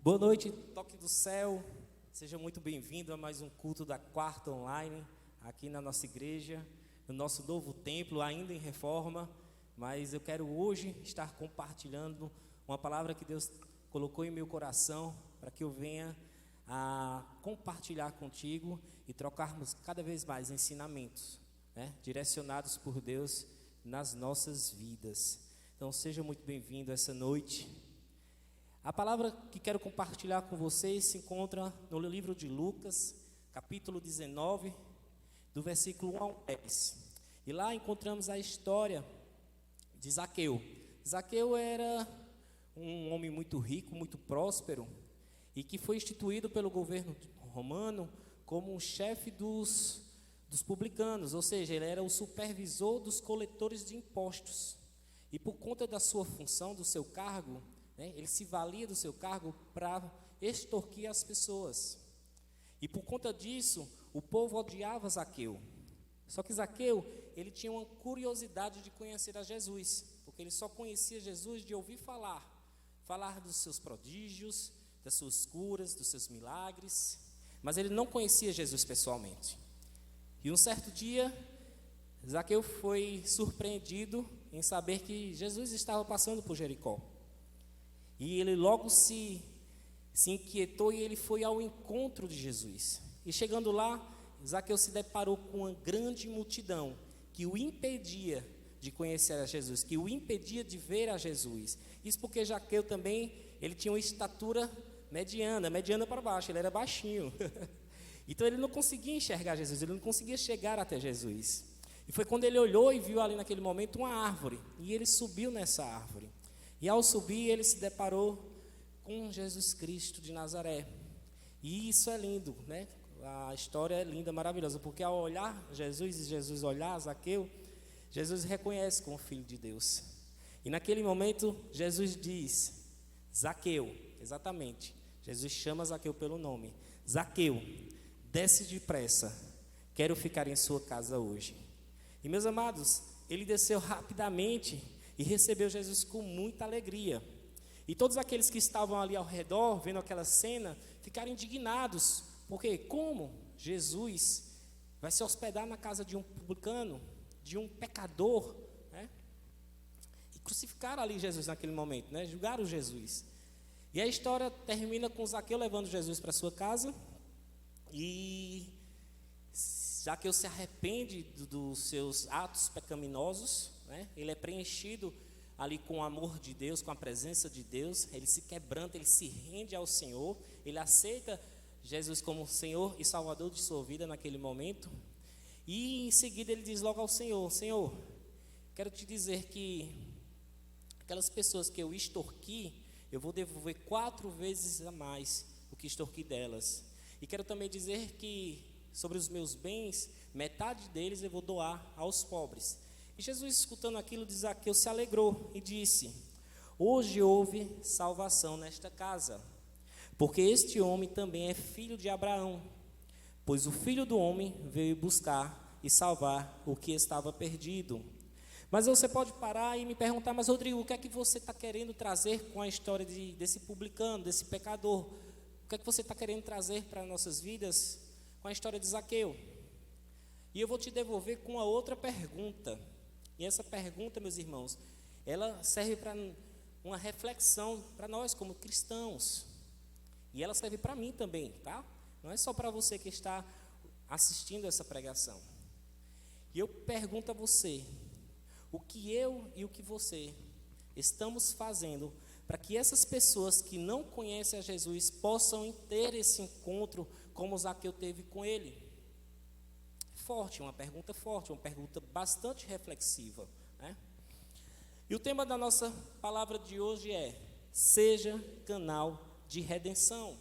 Boa noite, Toque do Céu. Seja muito bem-vindo a mais um culto da Quarta Online, aqui na nossa igreja, no nosso novo templo, ainda em reforma. Mas eu quero hoje estar compartilhando uma palavra que Deus colocou em meu coração, para que eu venha a compartilhar contigo e trocarmos cada vez mais ensinamentos, direcionados por Deus nas nossas vidas. Então seja muito bem-vindo essa noite. A palavra que quero compartilhar com vocês se encontra no livro de Lucas, capítulo 19, do versículo 1 ao 10. E lá encontramos a história de Zaqueu. Zaqueu era um homem muito rico, muito próspero, e que foi instituído pelo governo romano como um chefe dos publicanos, ou seja, ele era o supervisor dos coletores de impostos. E por conta da sua função, do seu cargo, ele se valia do seu cargo para extorquir as pessoas. E por conta disso, o povo odiava Zaqueu. Só que Zaqueu, ele tinha uma curiosidade de conhecer a Jesus, porque ele só conhecia Jesus de ouvir falar dos seus prodígios, das suas curas, dos seus milagres, mas ele não conhecia Jesus pessoalmente. E um certo dia, Zaqueu foi surpreendido em saber que Jesus estava passando por Jericó. E ele logo se inquietou e ele foi ao encontro de Jesus. E chegando lá, Zaqueu se deparou com uma grande multidão que o impedia de conhecer a Jesus, que o impedia de ver a Jesus. Isso porque Zaqueu também, ele tinha uma estatura mediana para baixo, ele era baixinho. Então ele não conseguia enxergar Jesus, ele não conseguia chegar até Jesus. E foi quando ele olhou e viu ali naquele momento uma árvore, e ele subiu nessa árvore. E ao subir ele se deparou com Jesus Cristo de Nazaré. E isso é lindo, A história é linda, maravilhosa, porque ao olhar Jesus e Jesus olhar Zaqueu, Jesus reconhece como filho de Deus. E naquele momento Jesus diz: Zaqueu, exatamente, Jesus chama Zaqueu pelo nome. Zaqueu, desce depressa, quero ficar em sua casa hoje. E meus amados, ele desceu rapidamente e recebeu Jesus com muita alegria. E todos aqueles que estavam ali ao redor, vendo aquela cena, ficaram indignados, porque como Jesus vai se hospedar na casa de um publicano, de um pecador, E crucificaram ali Jesus naquele momento, Julgaram Jesus. E a história termina com Zaqueu levando Jesus para sua casa, e Zaqueu se arrepende dos seus atos pecaminosos, Ele é preenchido ali com o amor de Deus, com a presença de Deus. Ele se quebranta, ele se rende ao Senhor, ele aceita Jesus como Senhor e Salvador de sua vida naquele momento. E em seguida ele diz logo ao Senhor: Senhor, quero te dizer que aquelas pessoas que eu extorqui, eu vou devolver 4 vezes a mais o que extorqui delas. E quero também dizer que sobre os meus bens, metade deles eu vou doar aos pobres. E Jesus, escutando aquilo de Zaqueu, se alegrou e disse: hoje houve salvação nesta casa, porque este homem também é filho de Abraão, pois o Filho do Homem veio buscar e salvar o que estava perdido. Mas você pode parar e me perguntar: mas Rodrigo, o que é que você está querendo trazer com a história desse publicano, desse pecador? O que é que você está querendo trazer para nossas vidas com a história de Zaqueu? E eu vou te devolver com uma outra pergunta. E essa pergunta, meus irmãos, ela serve para uma reflexão para nós como cristãos. E ela serve para mim também, tá? Não é só para você que está assistindo essa pregação. E eu pergunto a você: o que eu e o que você estamos fazendo para que essas pessoas que não conhecem a Jesus possam ter esse encontro como Zaqueu teve com ele? Uma pergunta forte, uma pergunta bastante reflexiva, E o tema da nossa palavra de hoje é: seja canal de redenção.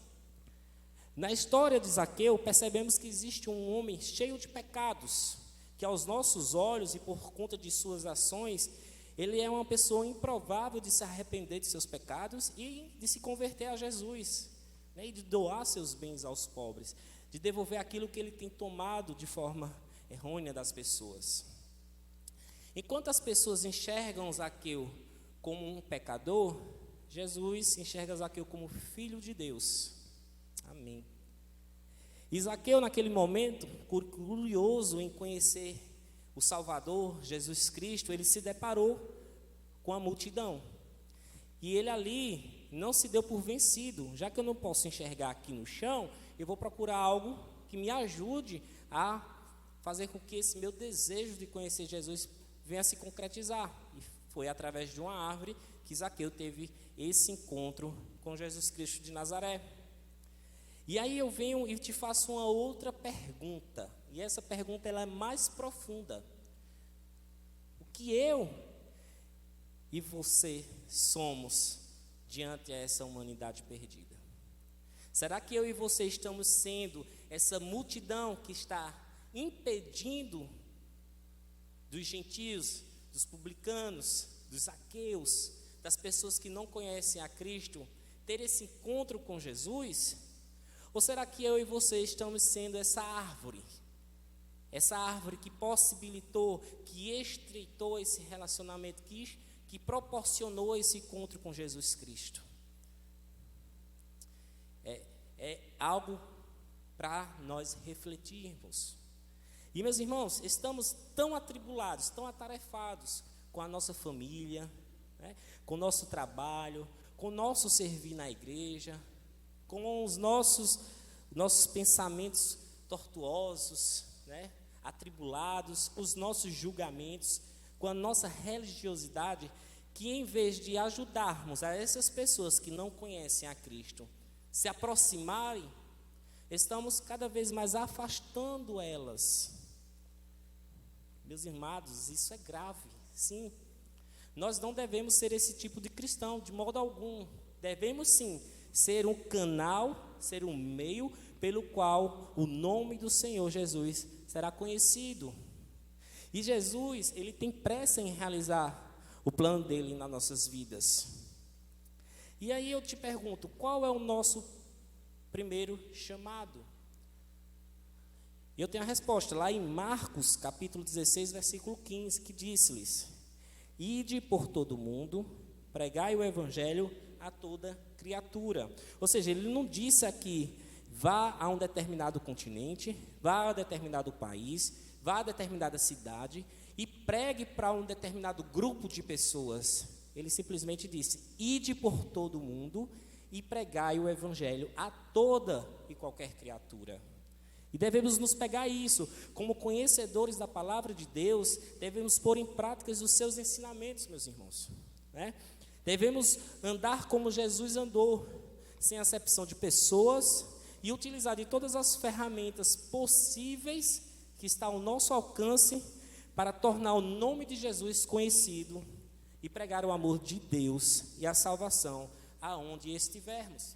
Na história de Zaqueu, percebemos que existe um homem cheio de pecados, que aos nossos olhos e por conta de suas ações, ele é uma pessoa improvável de se arrepender de seus pecados e de se converter a Jesus, e de doar seus bens aos pobres, de devolver aquilo que ele tem tomado de forma errônea das pessoas. Enquanto as pessoas enxergam Zaqueu como um pecador, Jesus enxerga Zaqueu como filho de Deus. Amém. E Zaqueu, naquele momento, curioso em conhecer o Salvador, Jesus Cristo, ele se deparou com a multidão. E ele ali não se deu por vencido. Já que eu não posso enxergar aqui no chão, eu vou procurar algo que me ajude a fazer com que esse meu desejo de conhecer Jesus venha se concretizar. E foi através de uma árvore que Zaqueu teve esse encontro com Jesus Cristo de Nazaré. E aí eu venho e te faço uma outra pergunta, e essa pergunta ela é mais profunda. O que eu e você somos diante dessa humanidade perdida? Será que eu e você estamos sendo essa multidão que está impedindo dos gentios, dos publicanos, dos zaqueus, das pessoas que não conhecem a Cristo, ter esse encontro com Jesus? Ou será que eu e você estamos sendo essa árvore que possibilitou, que estreitou esse relacionamento, que proporcionou esse encontro com Jesus Cristo? É algo para nós refletirmos. E meus irmãos, estamos tão atribulados, tão atarefados com a nossa família, né, com o nosso trabalho, com o nosso servir na igreja, com os nossos pensamentos tortuosos, né, atribulados, os nossos julgamentos, com a nossa religiosidade, que em vez de ajudarmos a essas pessoas que não conhecem a Cristo se aproximarem, estamos cada vez mais afastando elas. Meus irmãos, isso é grave, sim. Nós não devemos ser esse tipo de cristão, de modo algum. Devemos sim ser um canal, ser um meio pelo qual o nome do Senhor Jesus será conhecido. E Jesus, ele tem pressa em realizar o plano dele nas nossas vidas. E aí eu te pergunto, qual é o nosso primeiro chamado? E eu tenho a resposta lá em Marcos, capítulo 16, versículo 15, que diz-lhes: Ide por todo o mundo, pregai o evangelho a toda criatura. Ou seja, ele não disse aqui, vá a um determinado continente, vá a determinado país, vá a determinada cidade e pregue para um determinado grupo de pessoas. Ele simplesmente disse, ide por todo o mundo e pregai o evangelho a toda e qualquer criatura. E devemos nos pegar isso, como conhecedores da palavra de Deus, devemos pôr em práticas os seus ensinamentos, meus irmãos, né? Devemos andar como Jesus andou, sem acepção de pessoas, e utilizar de todas as ferramentas possíveis que está ao nosso alcance para tornar o nome de Jesus conhecido e pregar o amor de Deus e a salvação aonde estivermos.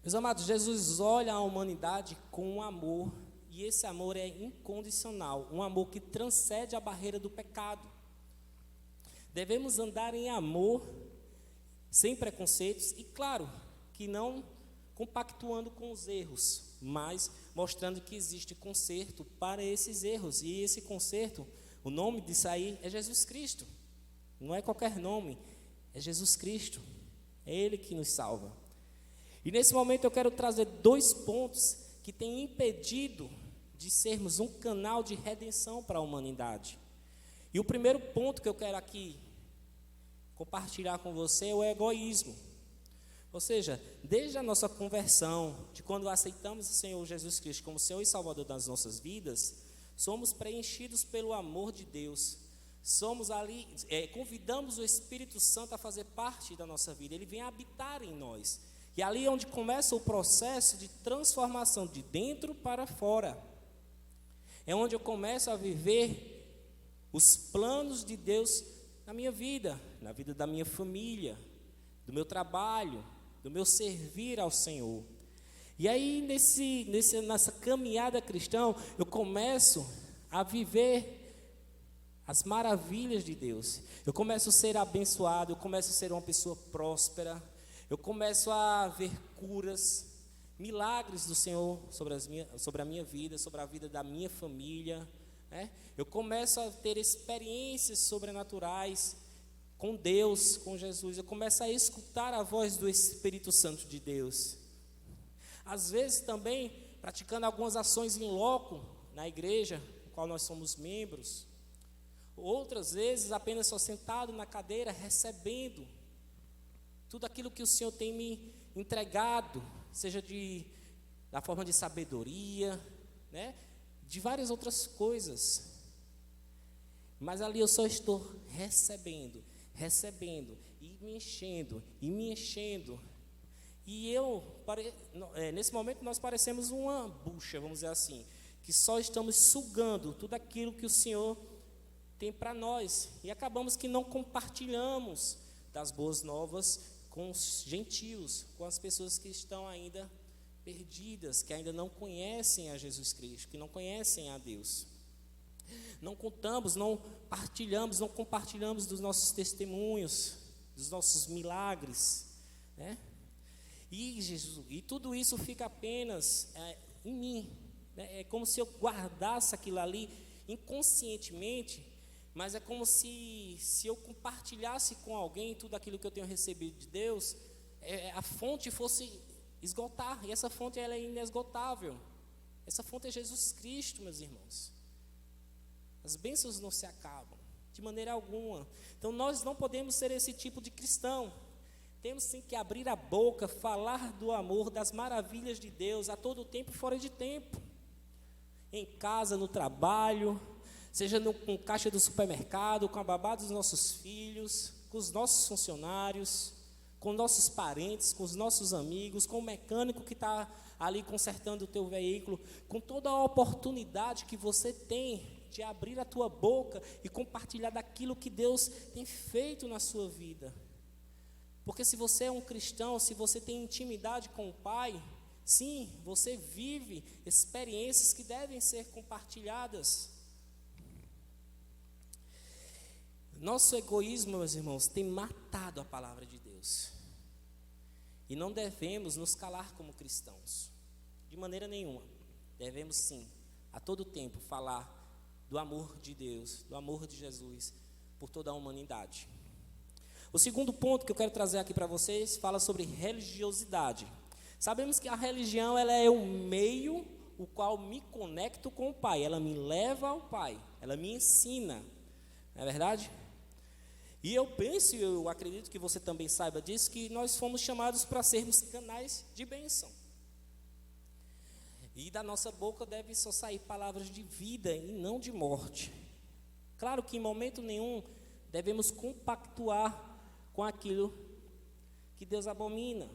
Meus amados, Jesus olha a humanidade com amor, e esse amor é incondicional, um amor que transcende a barreira do pecado. Devemos andar em amor, sem preconceitos, e claro, que não compactuando com os erros, mas mostrando que existe conserto para esses erros, e esse conserto, o nome disso aí é Jesus Cristo, não é qualquer nome, é Jesus Cristo, é Ele que nos salva. E nesse momento eu quero trazer 2 pontos que têm impedido de sermos um canal de redenção para a humanidade. E o primeiro ponto que eu quero aqui compartilhar com você é o egoísmo. Ou seja, desde a nossa conversão, de quando aceitamos o Senhor Jesus Cristo como Senhor e Salvador das nossas vidas, somos preenchidos pelo amor de Deus. Somos ali, convidamos o Espírito Santo a fazer parte da nossa vida. Ele vem habitar em nós. E ali é onde começa o processo de transformação de dentro para fora. É onde eu começo a viver os planos de Deus na minha vida, na vida da minha família, do meu trabalho, do meu servir ao Senhor. E aí nessa caminhada cristã, eu começo a viver as maravilhas de Deus. Eu começo a ser abençoado, eu começo a ser uma pessoa próspera. Eu começo a ver curas, milagres do Senhor sobre a minha vida, sobre a vida da minha família, né? Eu começo a ter experiências sobrenaturais com Deus, com Jesus. Eu começo a escutar a voz do Espírito Santo de Deus. Às vezes também praticando algumas ações em loco na igreja, no qual nós somos membros. Outras vezes apenas só sentado na cadeira, recebendo tudo aquilo que o Senhor tem me entregado, seja da forma de sabedoria, né? De várias outras coisas. Mas ali eu só estou recebendo, e me enchendo. E nesse momento nós parecemos uma bucha, vamos dizer assim, que só estamos sugando tudo aquilo que o Senhor tem para nós. E acabamos que não compartilhamos das boas novas com os gentios, com as pessoas que estão ainda perdidas, que ainda não conhecem a Jesus Cristo, que não conhecem a Deus. Não contamos, não partilhamos, não compartilhamos dos nossos testemunhos, dos nossos milagres, né? E tudo isso fica apenas em mim, né? É como se eu guardasse aquilo ali inconscientemente, mas é como se eu compartilhasse com alguém tudo aquilo que eu tenho recebido de Deus, a fonte fosse esgotar, e essa fonte ela é inesgotável. Essa fonte é Jesus Cristo, meus irmãos. As bênçãos não se acabam, de maneira alguma. Então nós não podemos ser esse tipo de cristão. Temos sim que abrir a boca, falar do amor, das maravilhas de Deus, a todo tempo e fora de tempo. Em casa, no trabalho, seja com caixa do supermercado, com a babá dos nossos filhos, com os nossos funcionários, com nossos parentes, com os nossos amigos, com o mecânico que está ali consertando o teu veículo, com toda a oportunidade que você tem de abrir a tua boca e compartilhar daquilo que Deus tem feito na sua vida. Porque se você é um cristão, se você tem intimidade com o Pai, sim, você vive experiências que devem ser compartilhadas. Nosso egoísmo, meus irmãos, tem matado a palavra de Deus. E não devemos nos calar como cristãos, de maneira nenhuma. Devemos sim, a todo tempo, falar do amor de Deus, do amor de Jesus por toda a humanidade. O segundo ponto que eu quero trazer aqui para vocês fala sobre religiosidade. Sabemos que a religião ela é o meio o qual me conecto com o Pai, ela me leva ao Pai, ela me ensina, não é verdade? E eu penso, eu acredito que você também saiba disso, que nós fomos chamados para sermos canais de bênção. E da nossa boca deve só sair palavras de vida e não de morte. Claro que em momento nenhum devemos compactuar com aquilo que Deus abomina.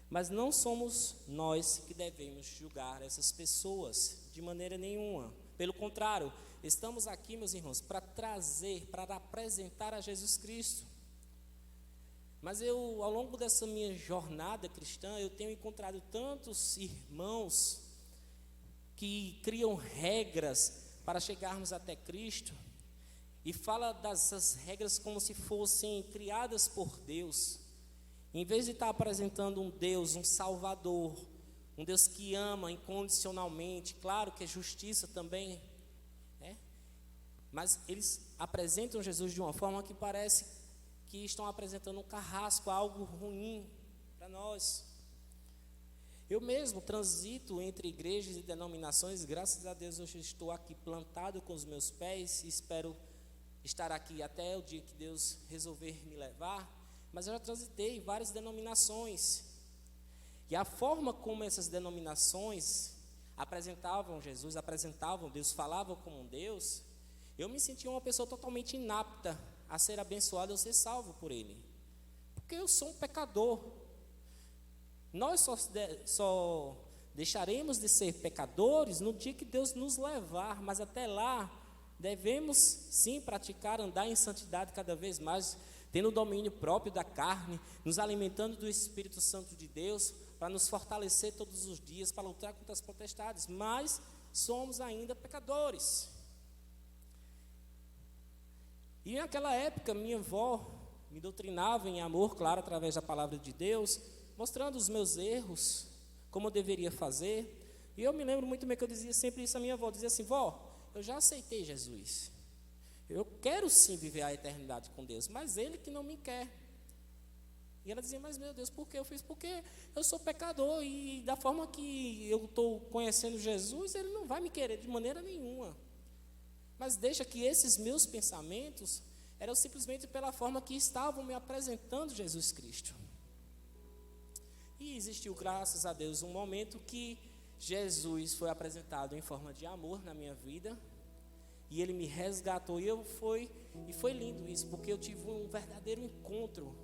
Mas não somos nós que devemos julgar essas pessoas de maneira nenhuma. Pelo contrário, estamos aqui, meus irmãos, para apresentar a Jesus Cristo. Mas eu, ao longo dessa minha jornada cristã, eu tenho encontrado tantos irmãos que criam regras para chegarmos até Cristo e fala dessas regras como se fossem criadas por Deus. Em vez de estar apresentando um Deus, um Salvador, um Deus que ama incondicionalmente, claro que é justiça também, né? Mas eles apresentam Jesus de uma forma que parece que estão apresentando um carrasco, algo ruim para nós. Eu mesmo transito entre igrejas e denominações, graças a Deus hoje estou aqui plantado com os meus pés e espero estar aqui até o dia que Deus resolver me levar, mas eu já transitei em várias denominações, e a forma como essas denominações apresentavam Jesus, apresentavam Deus, falavam como um Deus, eu me sentia uma pessoa totalmente inapta a ser abençoado ou ser salvo por Ele, porque eu sou um pecador. Nós só deixaremos de ser pecadores no dia que Deus nos levar, mas até lá devemos sim praticar, andar em santidade cada vez mais, tendo o domínio próprio da carne, nos alimentando do Espírito Santo de Deus, para nos fortalecer todos os dias, para lutar contra as potestades, mas somos ainda pecadores. E naquela época minha avó me doutrinava em amor, claro, através da palavra de Deus, mostrando os meus erros, como eu deveria fazer. E eu me lembro muito bem que eu dizia sempre isso à minha avó, dizia assim: vó, eu já aceitei Jesus, Eu quero sim viver a eternidade com Deus, mas Ele que não me quer. E ela dizia, mas meu Deus, por que eu fiz? Porque eu sou pecador e da forma que eu estou conhecendo Jesus, Ele não vai me querer de maneira nenhuma. Mas deixa que esses meus pensamentos eram simplesmente pela forma que estavam me apresentando Jesus Cristo. E existiu, graças a Deus, um momento que Jesus foi apresentado em forma de amor na minha vida. E Ele me resgatou e foi lindo isso, porque eu tive um verdadeiro encontro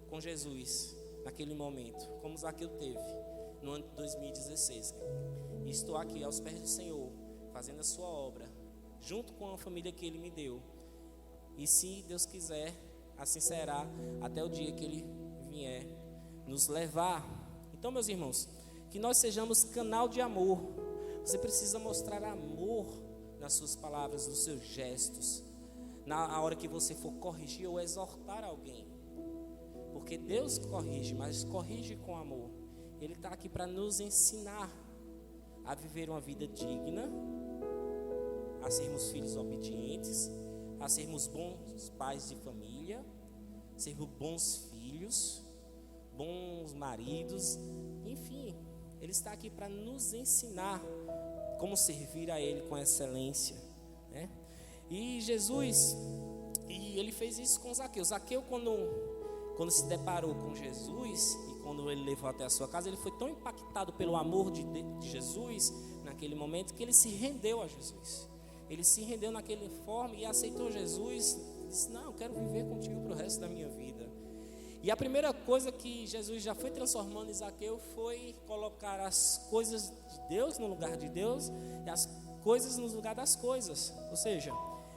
com Jesus naquele momento, como Zaqueu teve no ano de 2016. E estou aqui aos pés do Senhor, fazendo a sua obra, junto com a família que Ele me deu. E se Deus quiser, assim será até o dia que Ele vier nos levar. Então, meus irmãos, que nós sejamos canal de amor. Você precisa mostrar amor nas suas palavras, nos seus gestos, na hora que você for corrigir ou exortar alguém. Porque Deus corrige, mas corrige com amor. Ele está aqui para nos ensinar a viver uma vida digna, a sermos filhos obedientes, a sermos bons pais de família, sermos bons filhos, bons maridos, enfim. Ele está aqui para nos ensinar como servir a Ele com excelência, né? E Jesus, Ele fez isso com Zaqueu. Zaqueu, quando se deparou com Jesus e quando Ele levou até a sua casa, ele foi tão impactado pelo amor de Jesus naquele momento que ele se rendeu a Jesus. Ele se rendeu naquela forma e aceitou Jesus. Disse, não, eu quero viver contigo para o resto da minha vida. E a primeira coisa que Jesus já foi transformando em Zaqueu foi colocar as coisas de Deus no lugar de Deus e as coisas no lugar das coisas. Ou seja,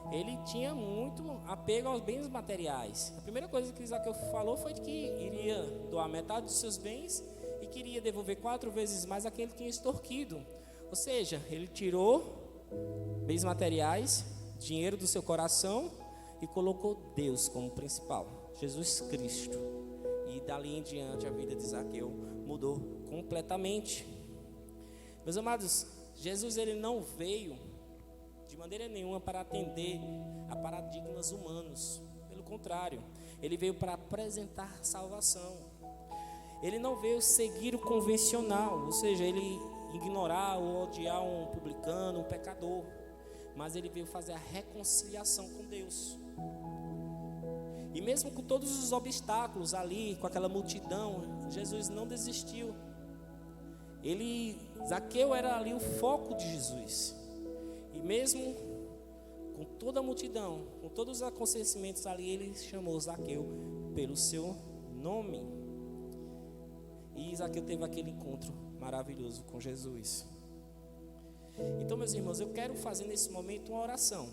ele tinha muito apego aos bens materiais. A primeira coisa que Zaqueu falou foi que iria doar metade dos seus bens e queria devolver 4 vezes mais aquele que tinha extorquido. Ou seja, ele tirou bens materiais, dinheiro do seu coração e colocou Deus como principal, Jesus Cristo. E dali em diante a vida de Zaqueu mudou completamente. Meus amados, Jesus ele não veio de maneira nenhuma para atender a paradigmas humanos. Pelo contrário, ele veio para apresentar salvação. Ele não veio seguir o convencional, ou seja, ele ignorar ou odiar um publicano, um pecador, mas ele veio fazer a reconciliação com Deus. E mesmo com todos os obstáculos ali, com aquela multidão, Jesus não desistiu. Zaqueu era ali o foco de Jesus. E mesmo com toda a multidão, com todos os acontecimentos ali, ele chamou Zaqueu pelo seu nome. E Zaqueu teve aquele encontro maravilhoso com Jesus. Então, meus irmãos, eu quero fazer nesse momento uma oração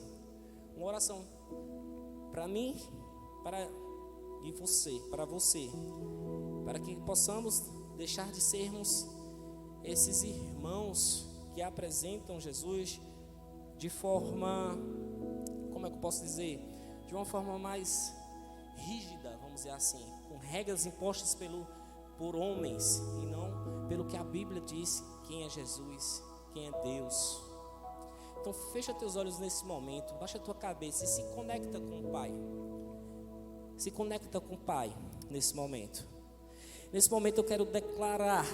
para mim, para você, para que possamos deixar de sermos esses irmãos que apresentam Jesus de forma, como é que eu posso dizer, de uma forma mais rígida, vamos dizer assim, com regras impostas por homens e não pelo que a Bíblia diz, quem é Jesus, quem é Deus. Então fecha teus olhos nesse momento, baixa a tua cabeça e se conecta com o Pai. Se conecta com o Pai nesse momento. Nesse momento eu quero declarar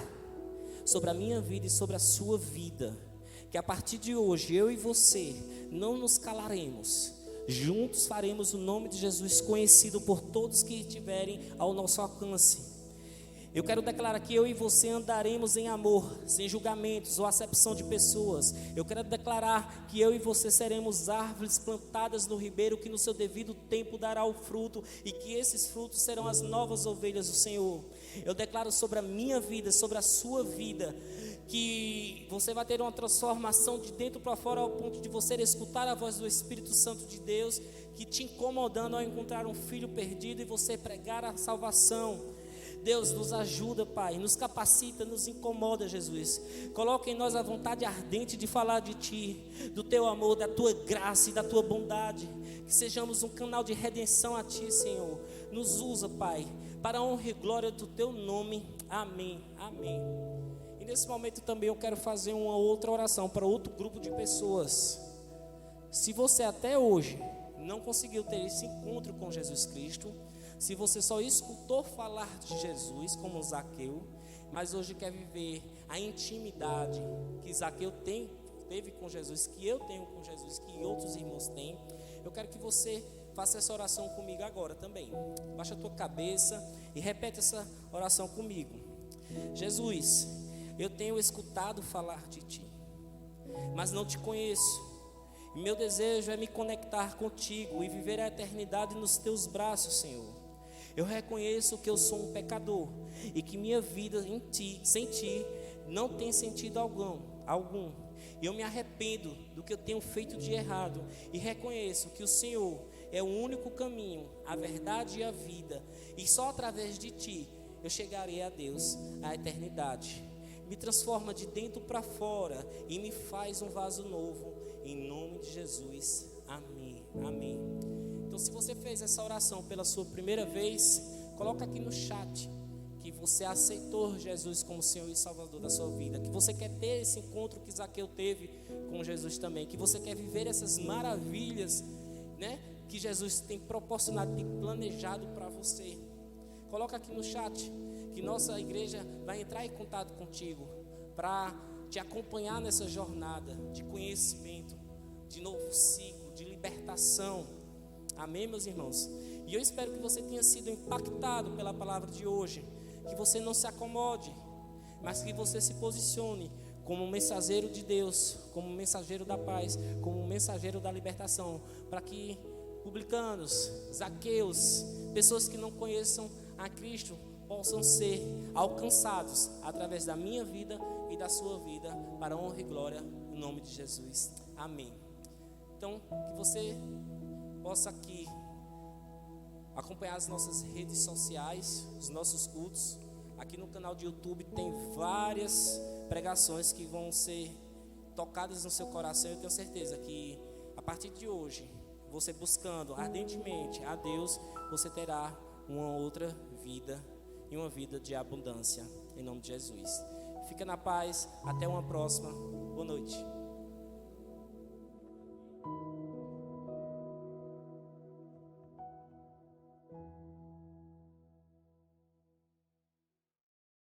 sobre a minha vida e sobre a sua vida, que a partir de hoje eu e você não nos calaremos. Juntos faremos o nome de Jesus conhecido por todos que estiverem ao nosso alcance. Eu quero declarar que eu e você andaremos em amor, sem julgamentos ou acepção de pessoas. Eu quero declarar que eu e você seremos árvores plantadas no ribeiro que no seu devido tempo dará o fruto e que esses frutos serão as novas ovelhas do Senhor. Eu declaro sobre a minha vida, sobre a sua vida, que você vai ter uma transformação de dentro para fora ao ponto de você escutar a voz do Espírito Santo de Deus que te incomodando ao encontrar um filho perdido e você pregar a salvação. Deus, nos ajuda, Pai, nos capacita, nos incomoda, Jesus. Coloca em nós a vontade ardente de falar de Ti, do Teu amor, da Tua graça e da Tua bondade. Que sejamos um canal de redenção a Ti, Senhor. Nos usa, Pai, para a honra e glória do Teu nome. Amém, amém. E nesse momento também eu quero fazer uma outra oração para outro grupo de pessoas. Se você até hoje não conseguiu ter esse encontro com Jesus Cristo, se você só escutou falar de Jesus como Zaqueu, mas hoje quer viver a intimidade que Zaqueu teve com Jesus, que eu tenho com Jesus, que outros irmãos têm, eu quero que você faça essa oração comigo agora também. Baixa a tua cabeça e repete essa oração comigo. Jesus, eu tenho escutado falar de Ti, mas não Te conheço. Meu desejo é me conectar contigo e viver a eternidade nos Teus braços, Senhor. Eu reconheço que eu sou um pecador e que minha vida em Ti, sem Ti, não tem sentido algum. Eu me arrependo do que eu tenho feito de errado e reconheço que o Senhor é o único caminho, a verdade e a vida, e só através de Ti eu chegarei a Deus, à eternidade. Me transforma de dentro para fora e me faz um vaso novo, em nome de Jesus, amém, amém. Então, se você fez essa oração pela sua primeira vez, coloca aqui no chat que você aceitou Jesus como Senhor e Salvador da sua vida, que você quer ter esse encontro que Zaqueu teve com Jesus também, que você quer viver essas maravilhas, né, que Jesus tem proporcionado, tem planejado para você. Coloca aqui no chat que nossa igreja vai entrar em contato contigo para te acompanhar nessa jornada de conhecimento, de novo ciclo, de libertação. Amém, meus irmãos? E eu espero que você tenha sido impactado pela palavra de hoje, que você não se acomode, mas que você se posicione como um mensageiro de Deus, como um mensageiro da paz, como um mensageiro da libertação, para que publicanos, Zaqueus, pessoas que não conheçam a Cristo, possam ser alcançados através da minha vida e da sua vida, para a honra e glória no nome de Jesus. Amém. Então, que você possa aqui acompanhar as nossas redes sociais, os nossos cultos. Aqui no canal de YouTube tem várias pregações que vão ser tocadas no seu coração. Eu tenho certeza que a partir de hoje, você buscando ardentemente a Deus, você terá uma outra vida e uma vida de abundância, em nome de Jesus. Fica na paz, até uma próxima. Boa noite.